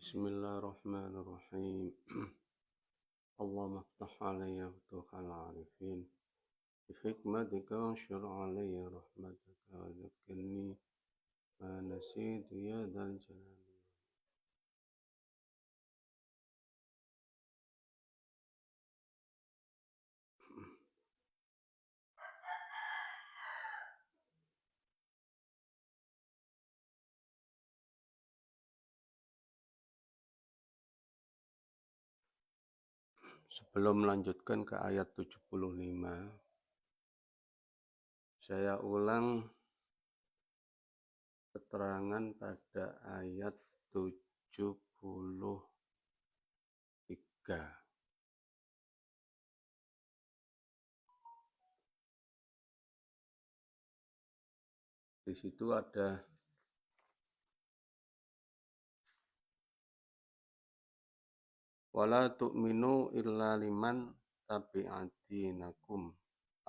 Bismillahirrahmanirrahim. Allahumma aftah alayya futuhal arifin. Bihikmatika anshur alayya rahmataka wa zakkirni ma nasitu ya dzal jalali. Sebelum melanjutkan ke ayat 75, saya ulang keterangan pada ayat 73. Di situ ada wala tu'minu illa liman tabi'atinakum.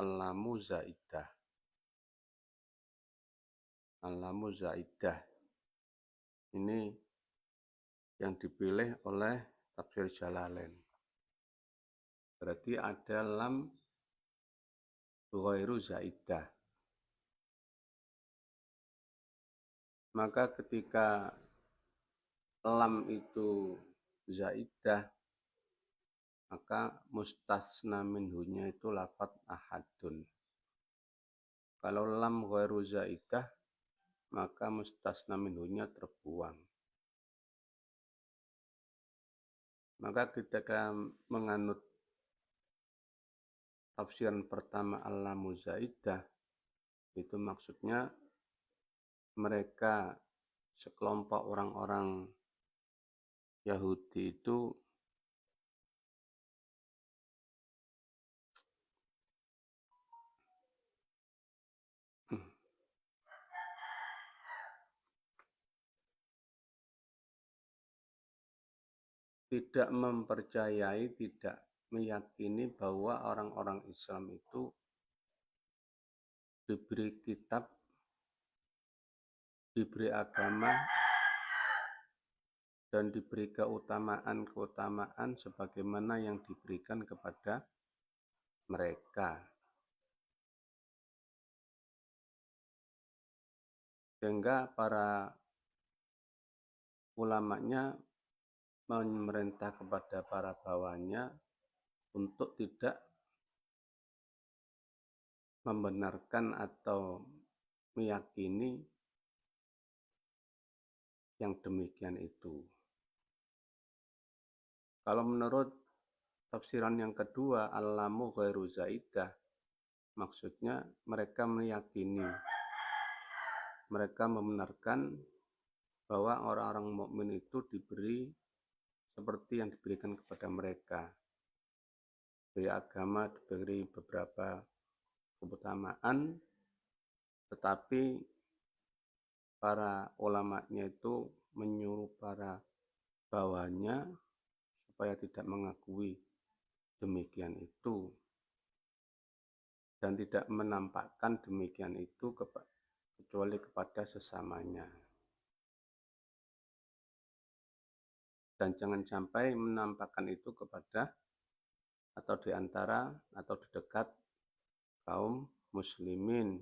Allamu zaidah. Allamu zaidah. Ini yang dipilih oleh tafsir Jalalain. Berarti ada lam ghairu zaidah. Maka ketika lam itu zaidah, maka mustasna minhunya itu lafadz ahadun. Kalau lam ghairu zaidah, maka mustasna minhunya terbuang. Maka ketika menganut tafsiran pertama al-lamu zaidah, itu maksudnya mereka sekelompok orang-orang Yahudi itu tidak mempercayai, tidak meyakini bahwa orang-orang Islam itu diberi kitab, diberi agama, dan diberi keutamaan-keutamaan sebagaimana yang diberikan kepada mereka. Sehingga para ulamanya memerintah kepada para bawahannya untuk tidak membenarkan atau meyakini yang demikian itu. Kalau menurut tafsiran yang kedua, al-lamu ghairu zaidah, maksudnya mereka meyakini, mereka membenarkan bahwa orang-orang mukmin itu diberi seperti yang diberikan kepada mereka. Diberi agama, diberi beberapa keutamaan, tetapi para ulamanya itu menyuruh para bawahannya supaya tidak mengakui demikian itu dan tidak menampakkan demikian itu kecuali kepada sesamanya. Dan jangan sampai menampakkan itu kepada atau di antara atau di dekat kaum muslimin,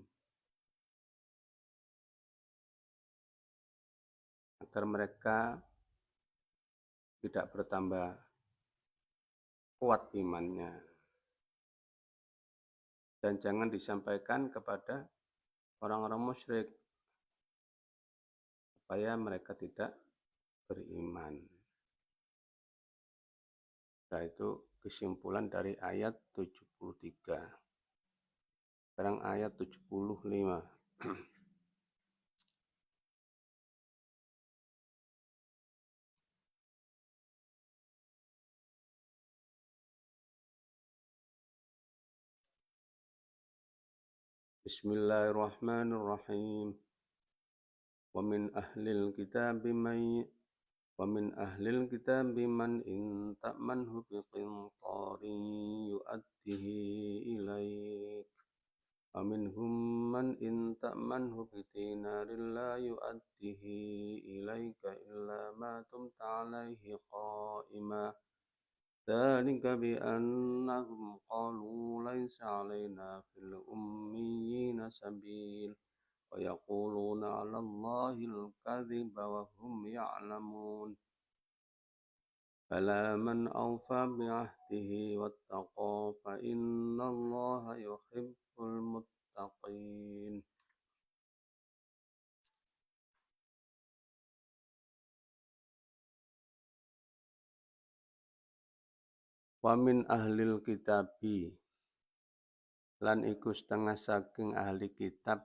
agar mereka tidak bertambah kuat imannya. Dan jangan disampaikan kepada orang-orang musyrik supaya mereka tidak beriman. Nah, itu kesimpulan dari ayat 73. Sekarang ayat 75. Bismillahirrahmanirrahim. Wa min ahlil kitabi man in ta'manhu biqintarin yu'addihi ilaik ومنهم من إن تأمنه بدينار لا يؤديه إليك إلا ما دمت عليه قائما ذلك بأنهم قالوا ليس علينا في الأميين سبيل ويقولون على الله الكذب وهم يعلمون بلى من أوفى بعهده واتقى فإن الله يحب المتقين. Wa min ahlil kitabi lan iku setengah saking ahli kitab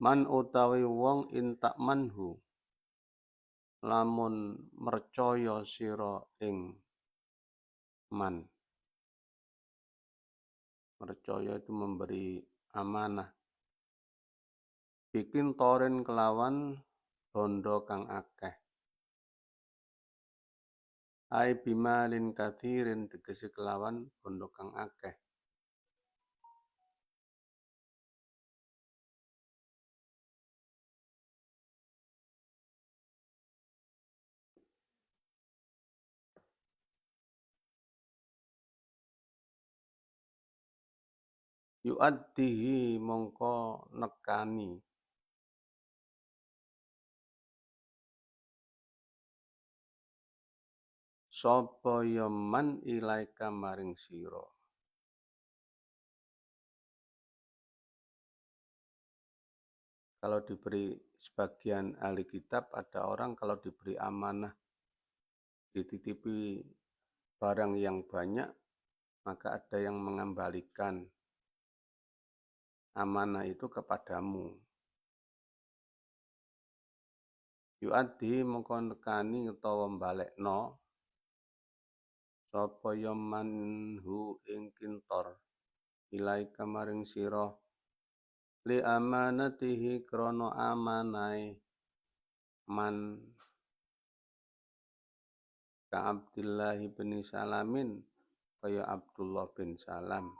man utawi wong intak manhu lamun mercaya sira ing man. Percaya itu memberi amanah. Bikin toren kelawan bondo kang akeh. Ai bimalin kathirin tegese kelawan bondo kang akeh. Yu'addihi mongko nekani. Sapa ya man ilaika maring sira. Kalau diberi sebagian ahli kitab, ada orang kalau diberi amanah, dititipi barang yang banyak, maka ada yang mengembalikan amanah itu kepadamu. Yu'addi mongko nekani utawa mbalekno sapa ya manhu ing kintor ilaika maring sira li amanatihi krana amanahe man ka Abdullah bin Salamin kaya Abdullah bin Salam.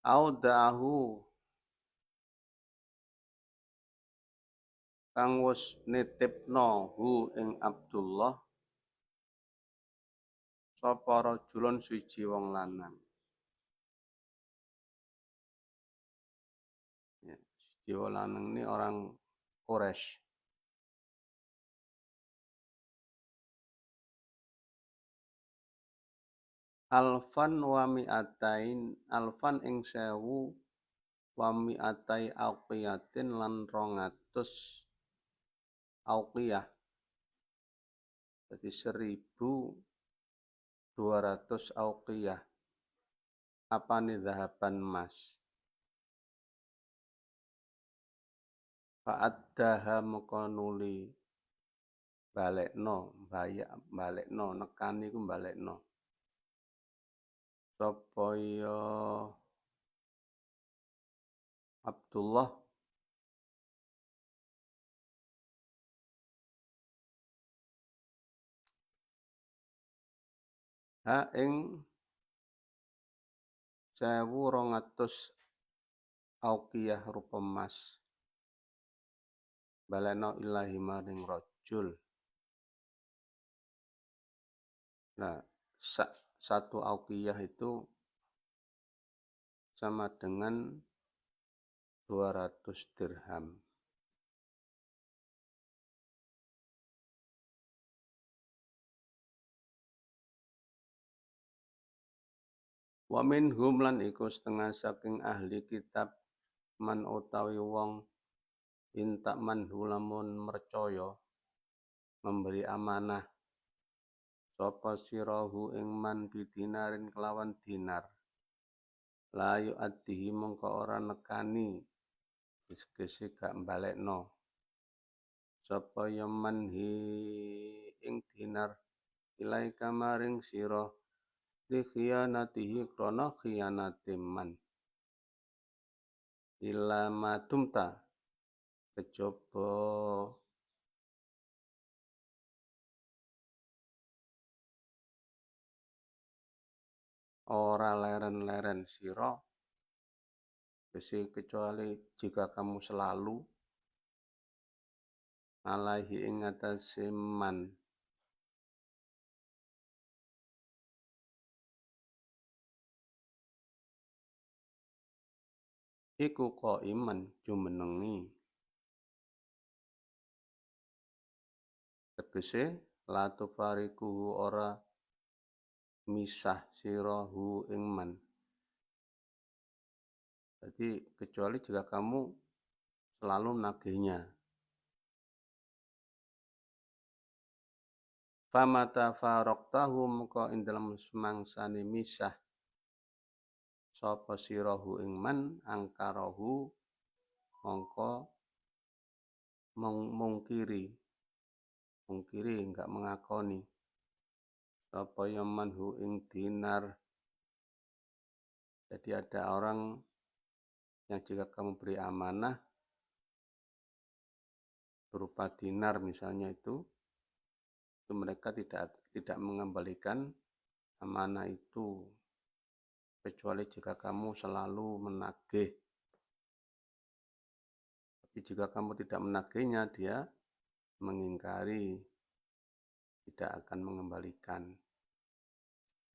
Audahu kang wis nitipno hu ing Abdullah sapa rajulun siji wong lanang. Ya, siji wong lanang ini orang Quraisy. Alfan wa mi'atain alfan ing 1000 wa mi'atai auqiyatin lan 200 auqiyah. Jadi 1200 auqiyah. Apa nih zahaban emas? Fa'addaha moko nuli balekno, balekno, nekani ku balekno. Sapa ya Abdullah ha ing 1200 auqiyah rupa emas. Balekno ilahi maring rajul. Nah, satu auqiyah itu sama dengan 200 dirham. Wa minhum lan iku setengah saking ahli kitab man utawi wong intak manhu lamun mercaya memberi amanah sapa sirahu ing man bidinarin kelawan dinar la yu'addihi mongko ora nekani tegese gak balekno sapa ya manhi ing dinar ilaika maring sira li khiyanatihi krana khiyanate man ila madumta kejaba ora leren-leren sira, kecuali jika kamu selalu alaihi ing atase man iku qaiman jumenengi, tegese la tufarikuhu ora misah sira hu ing man. Jadi kecuali jika kamu selalu menagihnya. Famata faraqtahu maka ing dalem semangsane misah sapa sirahu ing man angkarahu mongko mungkiri enggak mengakoni sapa yaman hu ing dinar. Jadi ada orang yang jika kamu beri amanah berupa dinar misalnya itu mereka tidak mengembalikan amanah itu kecuali jika kamu selalu menagih. Tapi jika kamu tidak menagihnya, dia mengingkari, tidak akan mengembalikan.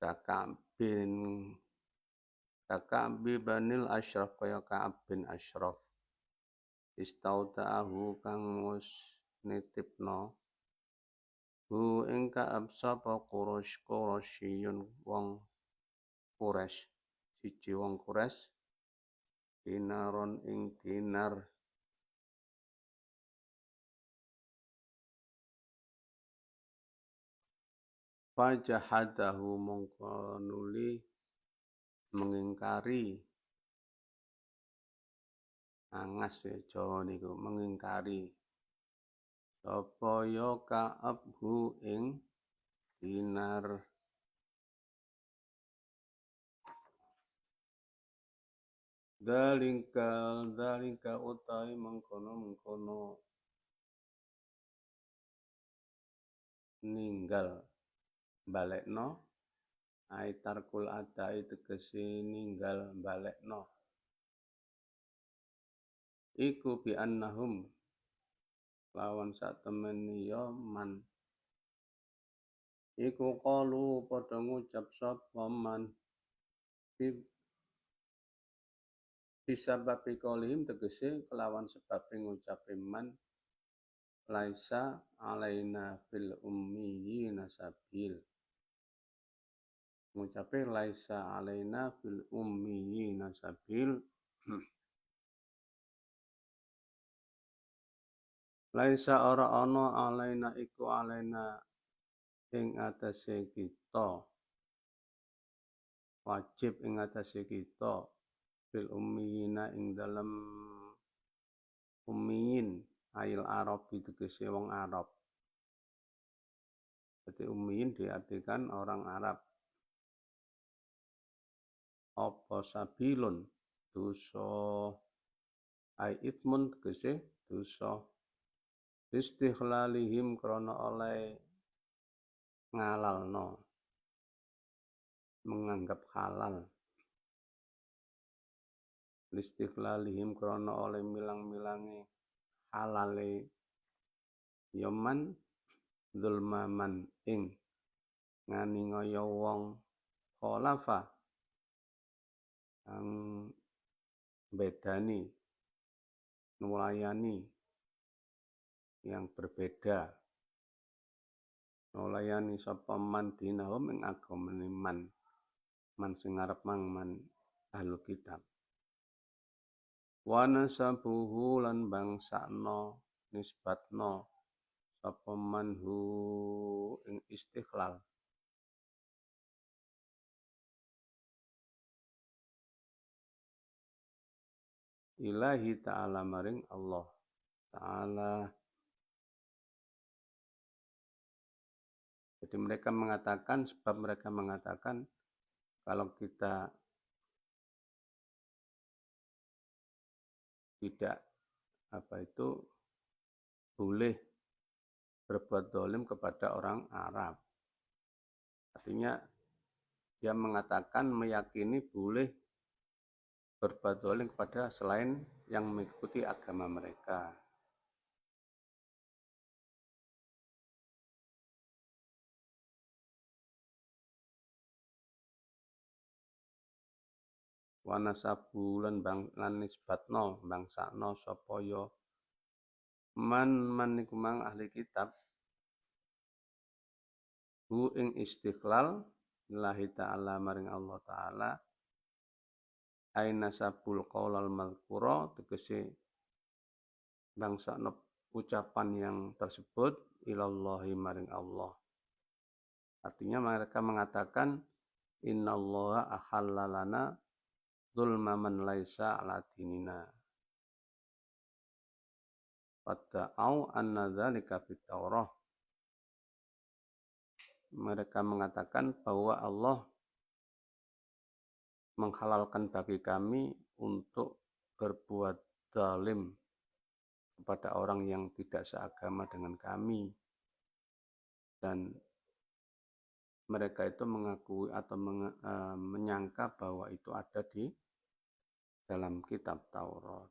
Kakak banil Ashraf kaya Ka'ab bin Ashraf istauta'ahu kang wis nitipno hu ing Ka'ab sapa Quraisyun wong Quraisy, siji wong Quraisy dinaron ing dinar. Fajahadahu mongko nuli mengingkari, angas ya Jawa niku, mengingkari sapa ya Ka'ab hu ing dinar. Dalika utai mengkono ninggal balekno aitarkul adai tegese ninggal balekno iku bi annahum lawan sak temeni ya man iku qalu padha ngucap sapa man bisa babi kolihim tegese kelawan sebab ngucape man laisa alaina fil ummiyina sabil, ngucape laisa alaina fil ummiyina sabil. Laisa ora ana alaina iku alaina ing atase kita, wajib ing atase kita fil ummiyina ing dalem ummiyin ail Arab tegese wong Arab. Jadi ummiyin diartikan orang Arab. Apa sabilun dosa ai itmun tegese dosa istighlalihim krana oleh ngalalno, menganggap halal. Istighlalihim krana oleh milang-milangi halale yaman zulmaman ing ngani ngaya wong khalafa ang bedani nulayani yang berbeda, nulayani sapa man dinahum ing agamane man sing arep man ahlu kitab. Wa nasabuhu lan bangsakno nisbatno sapa manhu ing istighlal ilahi ta'ala maring Allah ta'ala. Jadi mereka mengatakan, sebab mereka mengatakan kalau kita tidak boleh berbuat zalim kepada orang Arab. Artinya dia mengatakan meyakini boleh berbuat zalim kepada selain yang mengikuti agama mereka. Wa nasabu lan nisbatno bangsakno sapa ya man iku mang ahli kitab hu ing istiqlal lillahi ta'ala maring Allah ta'ala aina sabul qaulal mazkura tegese bangsakno ucapan yang tersebut ilallahi maring Allah. Artinya mereka mengatakan innallaha ahallalana dzulma man laisa ala dinina. Fatta'au anna dzalika fit Taurah. Mereka mengatakan bahwa Allah menghalalkan bagi kami untuk berbuat zalim kepada orang yang tidak seagama dengan kami. Dan mereka itu mengakui atau menyangka bahwa itu ada di dalam kitab Taurat.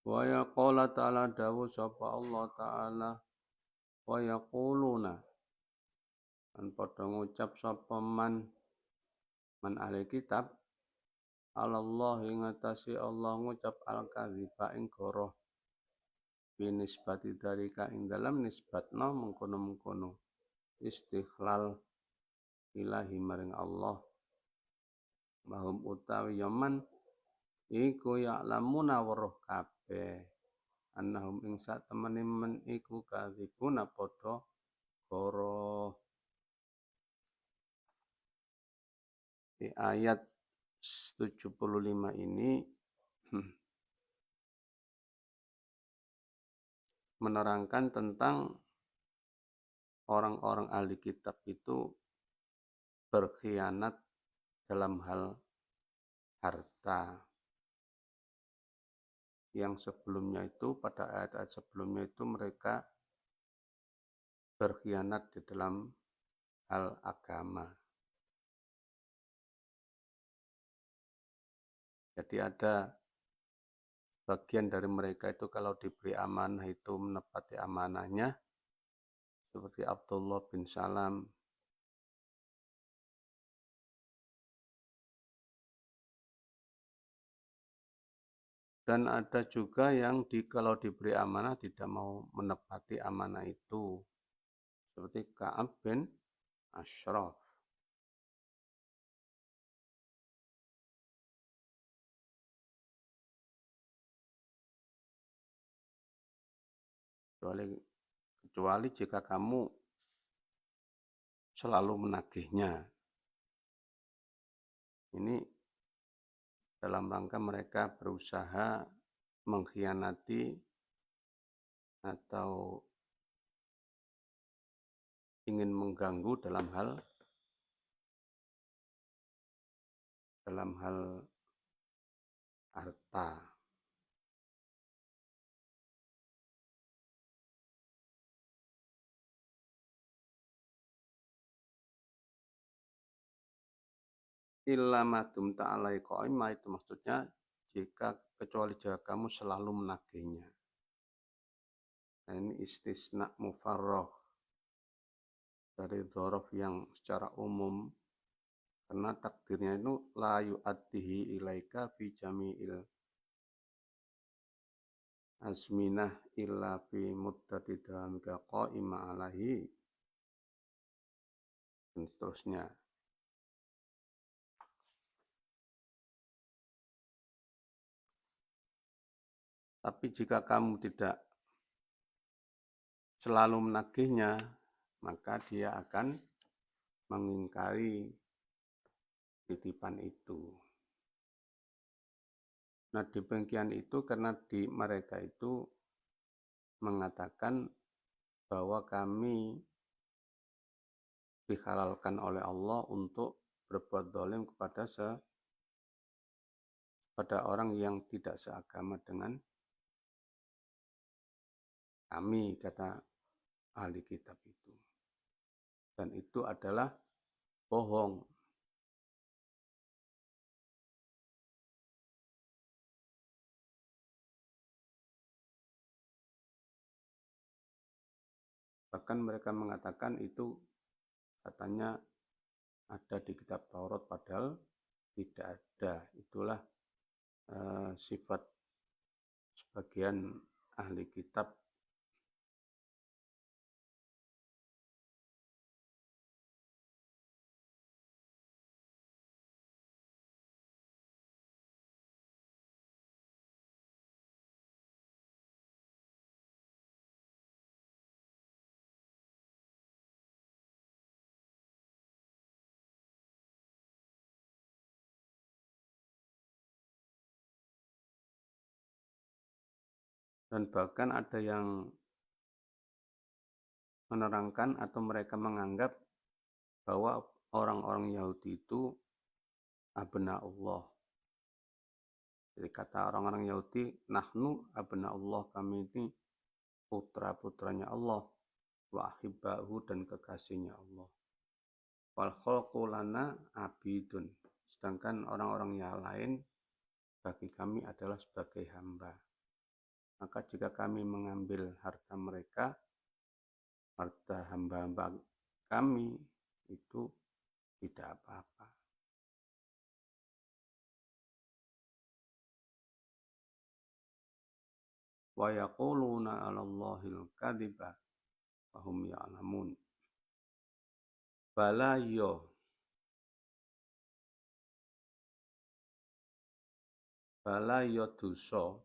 Wa yaqala ta'ala dawu sapa Allah ta'ala wa yaquluna an padha ngucap sapa man ahli kitab Allah ing atase Allah ngucap al-kadziba ing goroh binisbati dalika ing dalam nisbatna mengkono-mengkono istighlal ilahi maring Allah mahum utawi yaman iku ya'lamuna weruh kabeh annahum ing sak temene men iku kadzibuna padha goroh. Di ayat 75 ini menerangkan tentang orang-orang ahli kitab itu berkhianat dalam hal harta. Yang sebelumnya itu, pada ayat-ayat sebelumnya itu mereka berkhianat di dalam hal agama. Jadi ada bagian dari mereka itu kalau diberi amanah itu menepati amanahnya, seperti Abdullah bin Salam. Dan ada juga yang kalau diberi amanah tidak mau menepati amanah itu, seperti Ka'ab bin Ashraf. Kecuali jika kamu selalu menagihnya. Ini dalam rangka mereka berusaha mengkhianati atau ingin mengganggu dalam hal harta. Illa madum ta'alai qaimah itu maksudnya kecuali jika kamu selalu menagihnya. Nah, ini istisna mufarragh dari dzaraf yang secara umum karena takdirnya itu la yu'addihi ilaika fi jami'il azminah illa fi muddati dhamika qaima alaihi dan seterusnya. Tapi jika kamu tidak selalu menagihnya, maka dia akan mengingkari titipan itu. Nah, demikian itu karena mereka itu mengatakan bahwa kami dihalalkan oleh Allah untuk berbuat zalim kepada pada orang yang tidak seagama dengan kami, kata ahli kitab itu. Dan itu adalah bohong. Bahkan mereka mengatakan itu katanya ada di kitab Taurat, padahal tidak ada. Itulah sifat sebagian ahli kitab. Dan bahkan ada yang menerangkan atau mereka menganggap bahwa orang-orang Yahudi itu abna Allah. Jadi kata orang-orang Yahudi, nahnu abna Allah, kami ini putra-putranya Allah, wa ahibbahu, dan kekasihnya Allah. Wal khalqu lana abidun. Sedangkan orang-orang yang lain bagi kami adalah sebagai hamba. Maka jika kami mengambil harta mereka, harta hamba-hamba kami, itu tidak apa-apa. Wa yaquluna 'alallahil kadziba wa hum ya'lamun. Bala yo dosa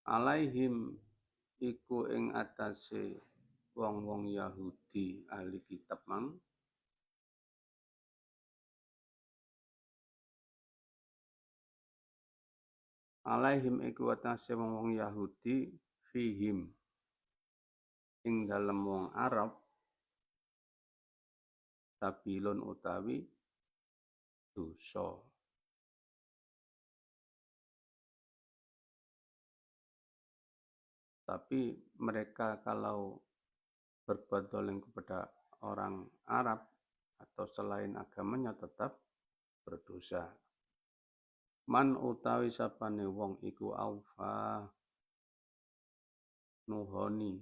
alaihim iku ing atase wong-wong Yahudi ahli kitab mang, alaihim iku atase wong-wong Yahudi fihim ing dalem wong Arab sabilun utawi dosa. Tapi mereka kalau berbuat zalim kepada orang Arab atau selain agamanya tetap berdosa. Man utawi sapane wong iku aufa nuhoni.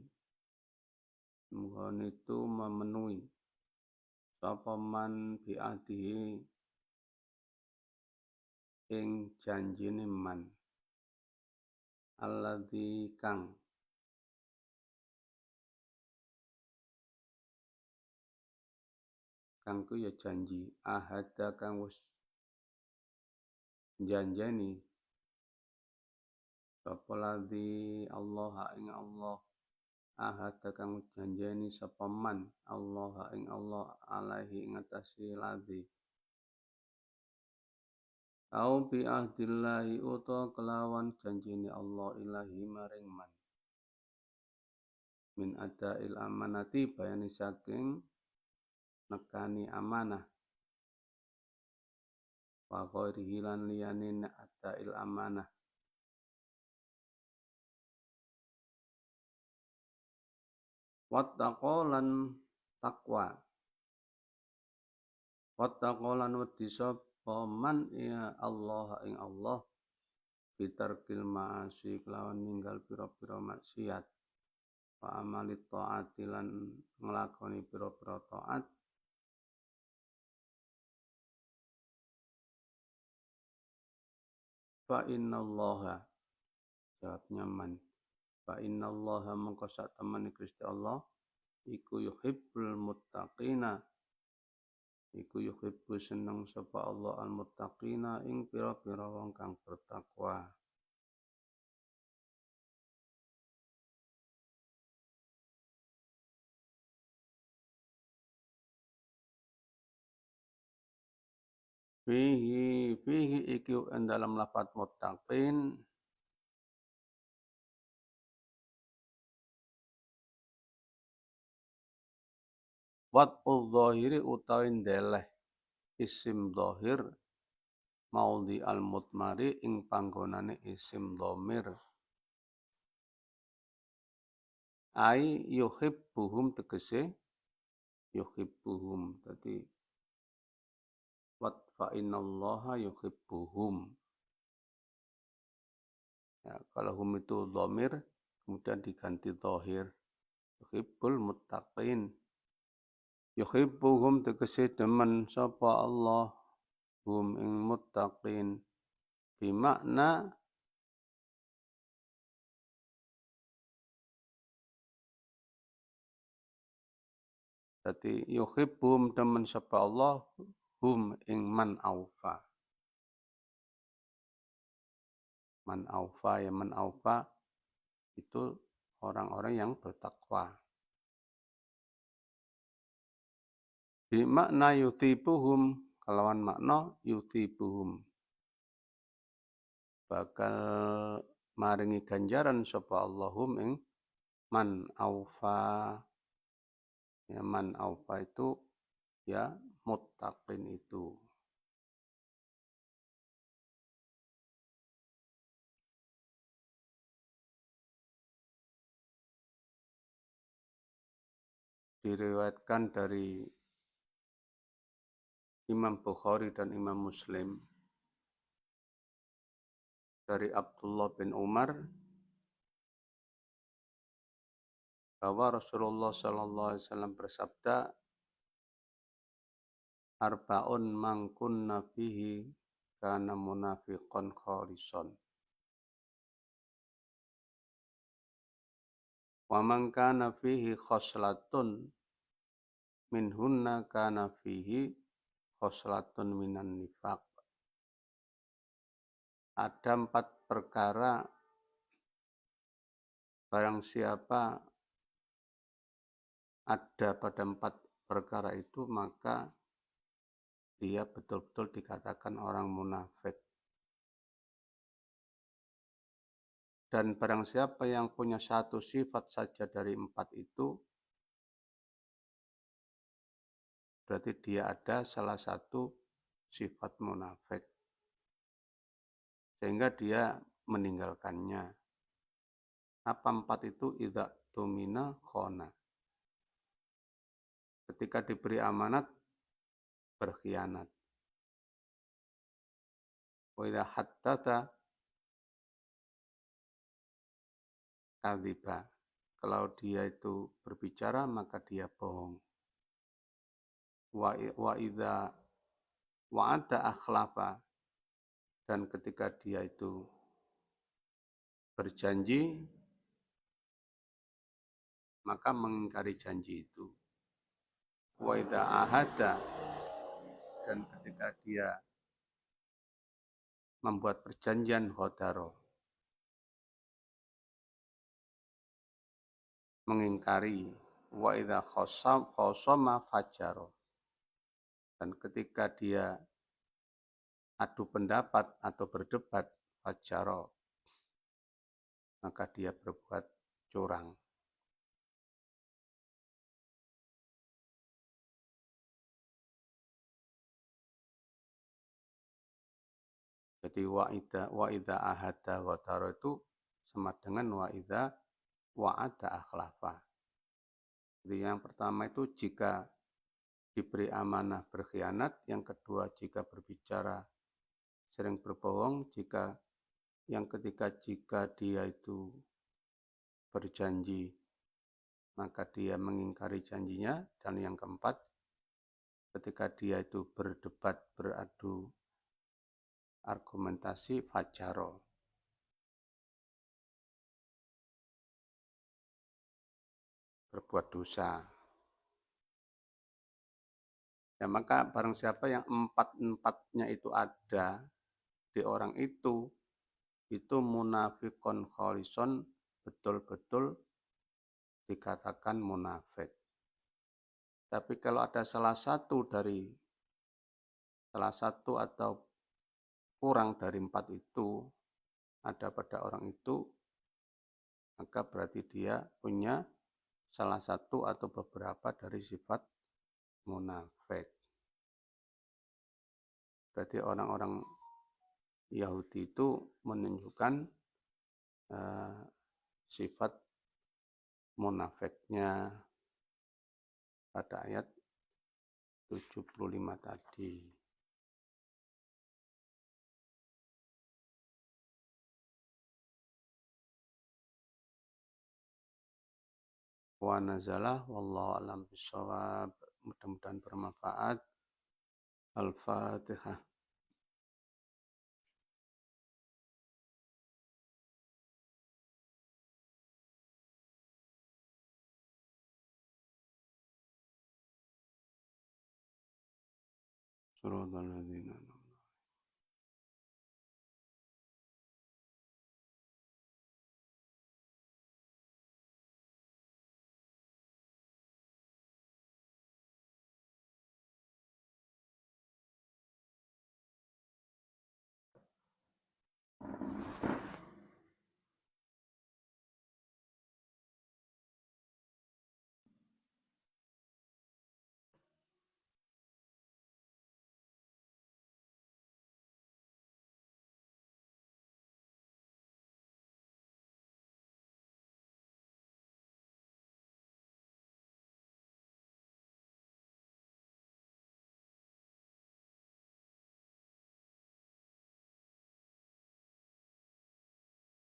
Nuhoni itu memenuhi. Sapa man bi'adihi ing janjine man. Alladzi kang ku ya janji, ahada kang wis janjeni sapa ladzi Allah ing Allah, ahada kang janjeni sapa man Allah ing Allah alaihi ing atase ladzi, au bi ahdillahi uta kelawan janjine Allah ilahi maring man, min adail amanati bayani saking nekani amanah, wa ghairihi lan liyane adail amanah, wattaqolan takwa, wattaqolan wedi sapa man ya Allah ing Allah, bitarkil ma'asi kelawan ninggal pira-pira maksiat, wa amalit ta'ati lan nglakoni pira-pira taat, fa innallaha, jawabnya man, fa innallaha mengko sak temene Gusti Allah iku yuhibbul muttaqina, iku yuhibbu seneng sapa Allah al muttaqina ing pira-pira wong kang bertakwa. Fihi iki dalam lafaz muttaqin wat'u dhahiri utawi ndeleh isim dhahir maudhi al-mudmari ing panggonane isim dhamir. Ai yuhibbuhum tegese yuhibbuhum. Tadi wat fa innallaha yuhibbuhum. Ya, kalau hum itu dhamir kemudian diganti dhahir. Yuhibbul muttaqin. Yuhibbuhum tegese demen sapa Allah hum ing muttaqin. Bimakna dadi yuhibbum demen sapa Allah hum ing man aufa. Man aufa ya man aufa itu orang-orang yang bertakwa. Bimakna yuthibuhum kalawan makna yuthibuhum. Bakal maringi ganjaran sapa Allahum ing man aufa. Ya, man aufa itu ya muttaqin itu. Diriwayatkan dari Imam Bukhari dan Imam Muslim dari Abdullah bin Umar bahwa Rasulullah Sallallahu Alaihi Wasallam bersabda, Arbaun mangkunna fihi kana munafiqan khalison. Wa man kana fihi khoslatun minhunna kana fihi khoslatun minan nifaq. Ada 4 perkara barang siapa ada pada 4 perkara itu maka dia betul-betul dikatakan orang munafik. Dan barang siapa yang punya satu sifat saja dari 4 itu, berarti dia ada salah satu sifat munafik. Sehingga dia meninggalkannya. Apa 4 itu? Idza tumina khona. Ketika diberi amanat, berkhianat. Wa idza haddatsa kadziba. Kalau dia itu berbicara maka dia bohong. Wa idza wa'ada akhlafa. Dan ketika dia itu berjanji maka mengingkari janji itu. Wa idza ahada. Dan ketika dia membuat perjanjian hodaro, mengingkari. Wa idza khosama fajaro. Dan ketika dia adu pendapat atau berdebat fajaro, maka dia berbuat curang. Jadi wa idza ahada ghadara itu sama dengan wa idza wa'ada akhlafa. Jadi yang pertama itu jika diberi amanah berkhianat, yang kedua jika berbicara sering berbohong, yang ketiga jika dia itu berjanji maka dia mengingkari janjinya, dan yang keempat ketika dia itu berdebat beradu argumentasi fajaro. Berbuat dosa. Ya maka barang siapa yang 4-4-nya itu ada di orang itu munafikon kholison, betul-betul dikatakan munafik. Tapi kalau ada salah satu atau kurang dari 4 itu ada pada orang itu, maka berarti dia punya salah satu atau beberapa dari sifat munafik. Berarti orang-orang Yahudi itu menunjukkan sifat munafiknya pada ayat 75 tadi. Wa nazalah wallahu alam bisawab. Mudah-mudahan bermanfaat. Al-Fatihah. Surah Al-Ladzina.